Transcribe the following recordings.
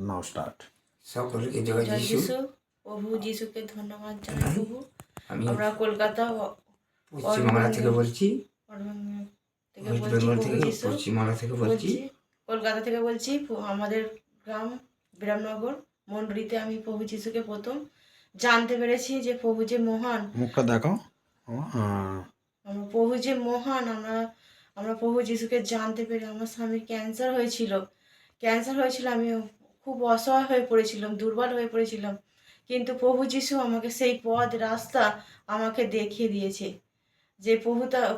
নাও start. সকলকে জয় জয় যিশু। যিশু। প্রভু যিশুকে ধন্যবাদ জানাই প্রভু। আমি আমরা কলকাতা পশ্চিমবাংলা থেকে বলছি, থেকে ওয়েস্ট বলছি বেঙ্গল প্রভু থেকে, যিশু পশ্চিমবাংলা থেকে বলছি। কলকাতা থেকে বলছি। আমাদের গ্রাম বিরামনগর মন্ডলীতে আমি প্রভু যিশুকে প্রথম জানতে পেরেছি যে প্রভু যে মহান, মুখটা দেখাও। আমরা প্রভু যে মহান, আমরা প্রভু যিশুকে জানতে পেরে আমার স্বামীর ক্যান্সার হয়েছিল। আমি খুব অসহায় হয়ে পড়েছিলাম, দুর্বল হয়ে পড়েছিলাম, কিন্তু প্রভু যিশু আমাকে সেই পথ রাস্তা আমাকে দেখিয়ে দিয়েছে। যে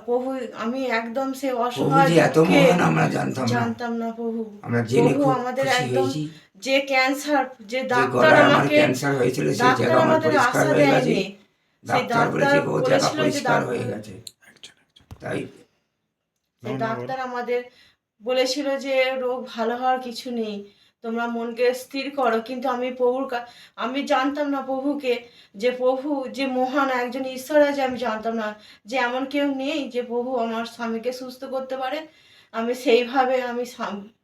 প্রভু আমি একদম সে প্রভু অসহায় যে এত দুঃখে মহান আমরা জানতাম না প্রভু। আমরা জেনে খুব আমাদের খুশি একদম হয়েছি। যে ক্যান্সার, যে যে ডাক্তার গলায় আমার আমাকে ক্যান্সার হয়েছিল সেই ডাক্তার জায়গা আমার আমাদের পরিষ্কার আশা হয়ে গেছে। দেয়নি। সেই ডাক্তার বলেছে ও জায়গা বলেছিল যে পরিষ্কার হয়ে গেছে। তাই সেই ডাক্তার আমাদের বলেছিল যে রোগ ভালো হওয়ার কিছু নেই, তোমরা মনকে স্থির করো। কিন্তু আমি জানতাম না প্রভুকে, যে প্রভু যে মহান একজন ঈশ্বর আছে, আমি জানতাম না যে এমন কেউ নেই যে প্রভু আমার স্বামীকে সুস্থ করতে পারে। আমি সেইভাবে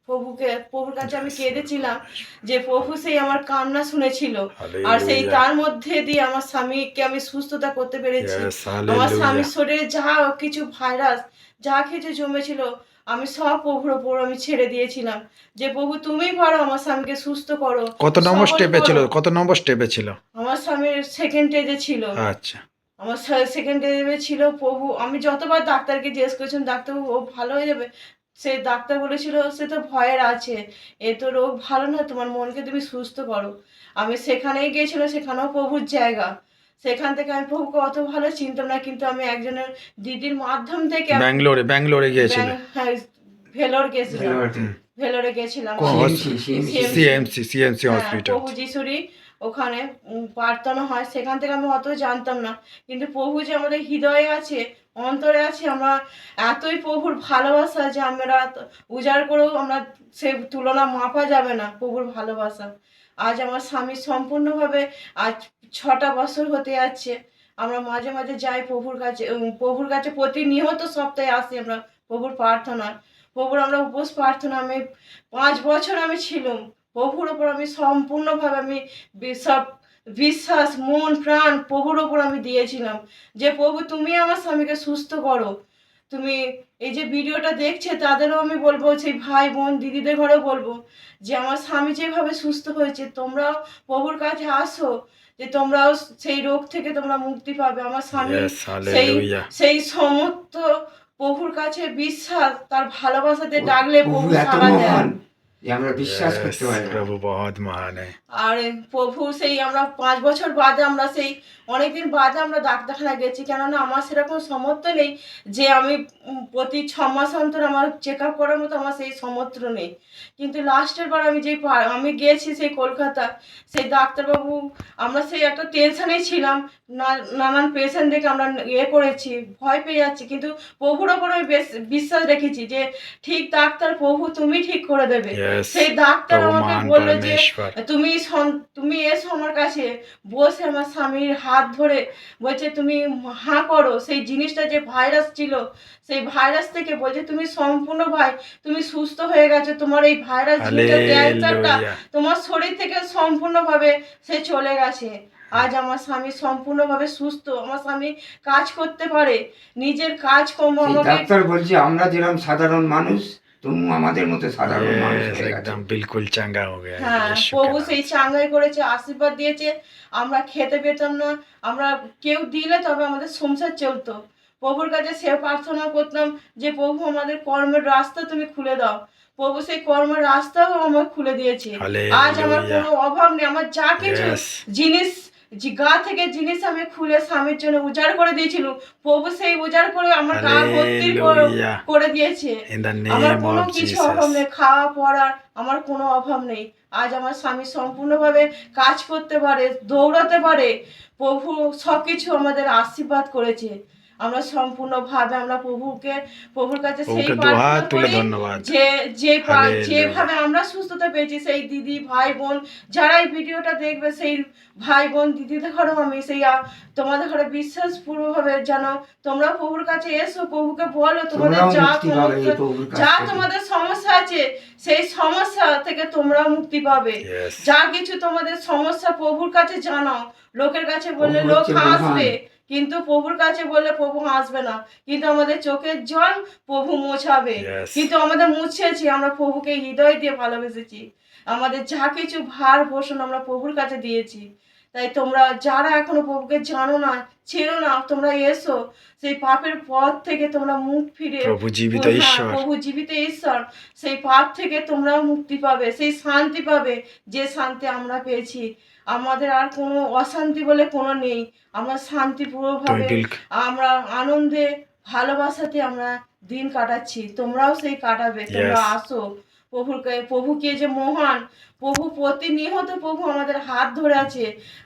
প্রভুর কাছে আমি কেঁদেছিলাম যে প্রভু সেই আমার কান্না শুনেছিল, আর সেই তার মধ্যে দিয়ে আমার স্বামীকে আমি সুস্থতা করতে পেরেছি। আমার স্বামীর শরীরে যা কিছু ভাইরাস, যা কিছু জমেছিল, আমি সব প্রভুর ওপর আমি ছেড়ে দিয়েছিলাম যে প্রভু তুমিই পারো আমার স্বামীকে সুস্থ করো। কত নম্বর স্টেপে ছিল? আমার স্বামীর সেকেন্ড স্টেজে ছিল। আচ্ছা, আমার সেকেন্ড স্টেজে ছিল প্রভু। আমি যতবার ডাক্তারকে জিজ্ঞেস করেছিলাম, ডাক্তারবাবু ও ভালো হয়ে যাবে? সে ডাক্তার বলেছিল সে তো ভয়ের আছে, এ তো রোগ ভালো না, তোমার মনকে তুমি সুস্থ করো। আমি সেখানেই গিয়েছিলাম, সেখানেও প্রভুর জায়গা। সেখান থেকে আমি প্রভুকে অত ভালো চিনতাম না, কিন্তু আমি একজনের দিদির মাধ্যম থেকে ব্যাঙ্গালোরে গিয়েছিল। হ্যাঁ, ভেলোরে গেছিলাম। CMC hospital. প্রভু যিশুরই ওখানে প্রার্থনা হয়, সেখান থেকে আমি অত জানতাম না, কিন্তু প্রভু যে আমাদের হৃদয়ে আছে, অন্তরে আছে, আমরা এতই প্রভুর ভালোবাসা যে আমরা উজাড় করেও আমরা সে তুলনা মাপা যাবে না প্রভুর ভালোবাসা। আজ আমার স্বামী সম্পূর্ণভাবে আজ 6টা বছর হতে যাচ্ছে। আমরা মাঝে মাঝে যাই প্রভুর কাছে প্রতিনিয়ত সপ্তাহে আসি আমরা প্রভুর প্রার্থনা। প্রভুর আমরা উপোস প্রার্থনা, আমি 5 বছর আমি ছিলাম প্রভুর ওপর। আমি সম্পূর্ণভাবে আমি বিশ্বাস মন প্রাণ প্রভুর ওপর আমি দিয়েছিলাম যে প্রভু তুমি আমার স্বামীকে সুস্থ করো। তুমি এই যে ভিডিওটা দেখছে তাদেরও আমি বলবো, সেই ভাই বোন দিদিদের ঘরেও বলবো যে আমার স্বামী যেভাবে সুস্থ হয়েছে, তোমরাও প্রভুর কাছে আসো, যে তোমরাও সেই রোগ থেকে তোমরা মুক্তি পাবে। আমার স্বামী সেই সমস্ত প্রভুর কাছে বিশ্বাস, তার ভালোবাসাতে ডাকলে প্রভু সাড়া দেন। আমরা বিশ্বাস করতে পারি প্রভু বহুত মহান। আর প্রভু সেই আমরা 5 বছর বাদে, আমরা সেই অনেকদিন বাদে আমরা ডাক্তারখানায় গেছি, কেননা আমার সেরকম সামর্থ্য নেই যে আমি প্রতি 6 মাস অন্তর আমার চেক আপ করার মতো আমার সেই সামর্থ্য নেই। কিন্তু লাস্টের বার আমি গিয়েছি সেই কলকাতা, সেই ডাক্তারবাবু, আমরা সেই একটা টেনশনেই ছিলাম, নানান পেশেন্ট দেখে আমরা করেছি, ভয় পেয়ে যাচ্ছি, কিন্তু প্রভুর ওপর আমি বিশ্বাস রেখেছি যে ঠিক ডাক্তার প্রভু তুমি ঠিক করে দেবে। সেই ডাক্তার আমাকে বললো যে তুমি এসো আমার কাছে, বসে আমার স্বামীর হাত ধরে বলছে তুমি হাঁ করো। সেই জিনিসটা যে ভাইরাস ছিল, সেই ভাইরাস থেকে বলছে তুমি সম্পূর্ণ তুমি সুস্থ হয়ে গেছো, তোমার এই ভাইরাস ক্যান্সারটা তোমার শরীর থেকে সম্পূর্ণভাবে সে চলে গেছে। আজ আমার স্বামী সম্পূর্ণভাবে সুস্থ, আমার স্বামী কাজ করতে পারে, নিজের কাজকর্ম। ডাক্তার বলছে আমরা যেরকম সাধারণ মানুষ, তুমি আমাদের মতো সাধারণ মানুষ একদম বিলকুল চাঙ্গা হয়ে গেছে। হ্যাঁ, প্রভু সেই চাঙ্গাই করেছে, আশীর্বাদ দিয়েছে। আমরা খেতে পেতাম না, আমরা কেউ দিলে তবে আমাদের সংসার চলতো। প্রভুর কাছে সে প্রার্থনা করতাম যে প্রভু আমাদের কর্মের রাস্তা তুমি খুলে দাও। প্রভু সেই কর্মের রাস্তাও আমার খুলে দিয়েছে। আজ আমার কোনো অভাব নেই। আমার যা কিছু জিনিস, গা থেকে জিনিস আমি খুলে স্বামীর জন্য উজাড় করে দিয়েছিল, প্রভু সেই উজাড় করে আমার গা ভর্তি করে দিয়েছে। আমার কোনো কিছু অভাব নেই, খাওয়া পড়ার আমার কোনো অভাব নেই। আজ আমার স্বামী সম্পূর্ণভাবে কাজ করতে পারে, দৌড়াতে পারে। প্রভু সবকিছু আমাদের আশীর্বাদ করেছে। আমরা সম্পূর্ণভাবে আমরা প্রভুর কাছে সেই প্রভুকে প্রার্থনা দুহাত তুলে করি ধন্যবাদ। যেভাবে হালেলুয়া। আমরা সুস্থতা পেয়েছি, সেই দিদি ভাই বোন যারা এই ভিডিওটা দেখবে, সেই ভাই বোন দিদিদের ঘরেও আমি সেই তোমাদের ঘরে বিশ্বাসপূর্বকভাবে যেন তোমরা প্রভুর কাছে এসো, প্রভুকে বলো তোমাদের তোমরাও যা মুক্তি পাবে এই সমস্যা প্রভুর কাছ যা থেকে। তোমাদের সমস্যা আছে সেই সমস্যা থেকে তোমরা মুক্তি পাবে। Yes. যা কিছু তোমাদের সমস্যা প্রভুর কাছে জানাও। লোকের কাছে বললে প্রভু লোক হচ্ছে মহান। হাসবে, কিন্তু প্রভুর কাছে বললে প্রভু হাসবে না। কিন্তু আমাদের চোখের জল প্রভু মোছাবে। Yes. কিন্তু আমাদের মুছেছি, আমরা প্রভুকে হৃদয় দিয়ে ভালোবেসেছি। আমাদের যা কিছু ভার পোষণ আমরা প্রভুর কাছে দিয়েছি। তাই তোমরা যারা এখনো প্রভুকে জানো না, চেনো না, তোমরা এসো, সেই পাপের পথ থেকে তোমরা মুখ ফিরে প্রভু জীবিত হ্যাঁ, ঈশ্বর। প্রভু জীবিত ঈশ্বর, সেই পাপ থেকে তোমরা মুক্তি পাবে, সেই শান্তি পাবে যে শান্তি আমরা পেয়েছি। আমাদের আর কোনো অশান্তি বলে কোনো নেই। আমরা তুমি শান্তিপূর্ণভাবে আমরা আনন্দে ভালোবাসাতে আমরা দিন কাটাচ্ছি। তোমরাও সেই কাটাবে। তোমরা Yes. আসো প্রভু কে যে মহান, প্রভু প্রতিনিয়ত প্রভু আমাদের হাত ধরে আছে,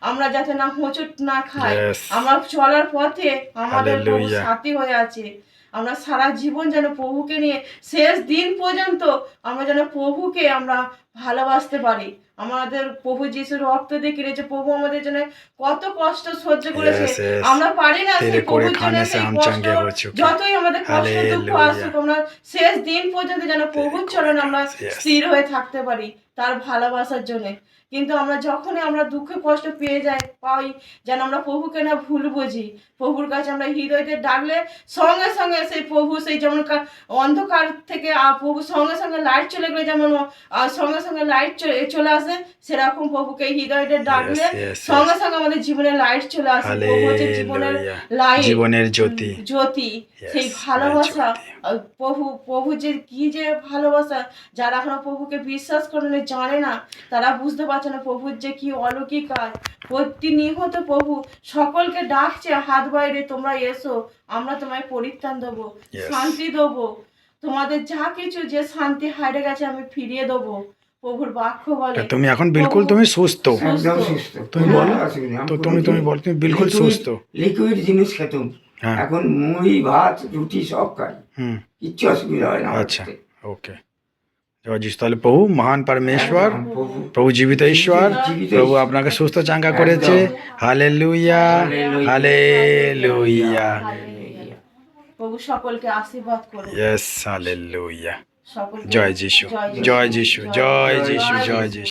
আমরা যাতে না হোঁচট না খাই। Yes. আমরা চলার পথে আমাদের প্রভু Hallelujah. সাথী হয়ে আছে। আমরা সারা জীবন যেন প্রভুকে নিয়ে শেষ দিন পর্যন্ত আমরা যেন প্রভুকে আমরা ভালোবাসতে পারি। আমাদের প্রভু যিশুর রক্ত দিয়ে কিনেছে, প্রভু আমাদের জন্য কত কষ্ট সহ্য করেছে। Yes, yes. আমরা পারি না तेरे সেই कोड़े প্রভুর জন্য खाने से সেই हम কষ্ট, चंगे हो चुके। যতই আমাদের কষ্ট দুঃখ Hallelujah. আসুক, আমরা শেষ দিন পর্যন্ত যেন প্রভুর চরণে আমরা Yes. স্থির হয়ে থাকতে পারি তার ভালোবাসার জন্য। কিন্তু আমরা যখনই আমরা দুঃখ কষ্ট পেয়ে পাই, যেন আমরা প্রভুকে না ভুল বুঝি। প্রভুর কাছে আমরা হৃদয়তে ডাকলে সঙ্গে সঙ্গে সেই প্রভু, সেই যেমন অন্ধকার থেকে প্রভু সঙ্গে সঙ্গে লাইট চলে গেলে যেমন সঙ্গে সঙ্গে লাইট চলে আসে, সেরকম প্রভুকে হৃদয়তে ডাকলে Yes, yes, সঙ্গে সঙ্গে আমাদের জীবনে লাইট চলে আসে। প্রভু হচ্ছে জীবনের Hallelujah. লাইট, জীবনের জ্যোতি। জ্যোতি। Yes, সেই ভালোবাসা জ্যোতি। প্রভু যে কি যে ভালোবাসা, যারা এখনো প্রভুকে বিশ্বাস করে না, জানে না, তারা বুঝতে পারছে না প্রভুর যে কি অলৌকিক কাজ। প্রতিনিয়ত প্রভু সকলকে ডাকছে হাত বাইরে, তোমরা এসো, আমরা তোমায় পরিত্রাণ দেবো, Yes. শান্তি দেবো। তোমাদের যা কিছু যে শান্তি হারিয়ে গেছে আমি ফিরিয়ে দেবো। প্রভুর বাক্য বলে তুমি এখন বিলকুল তুমি সুস্থ। একদম সুস্থ। তুমি কোনো বলো। অসুবিধা নেই। তো তুমি বল, তুমি বিলকুল সুস্থ। লিকুইড জিনিস খেতুম, হ্যাঁ। এখন মুড়ি ভাত রুটি সব খাই, হুম। কিচ্ছু অসুবিধা হয় না আমার আচ্ছা, ক্ষেত্রে। ওকে। জয় যিশু। তাহলে প্রভু মহান পরমেশ্বর, প্রভু প্রভু জীবিত ঈশ্বর, জীবিত প্রভু ঈশ্বর। আপনাকে সুস্থ চাঙ্গা করেছে। Hallelujah, hallelujah. হালেলুয়া। প্রভু সকলকে আশীর্বাদ করে। Yes, hallelujah. সকলকে জয় যিশু, জয় যিশু, জয় যিশু, জয় যিশু।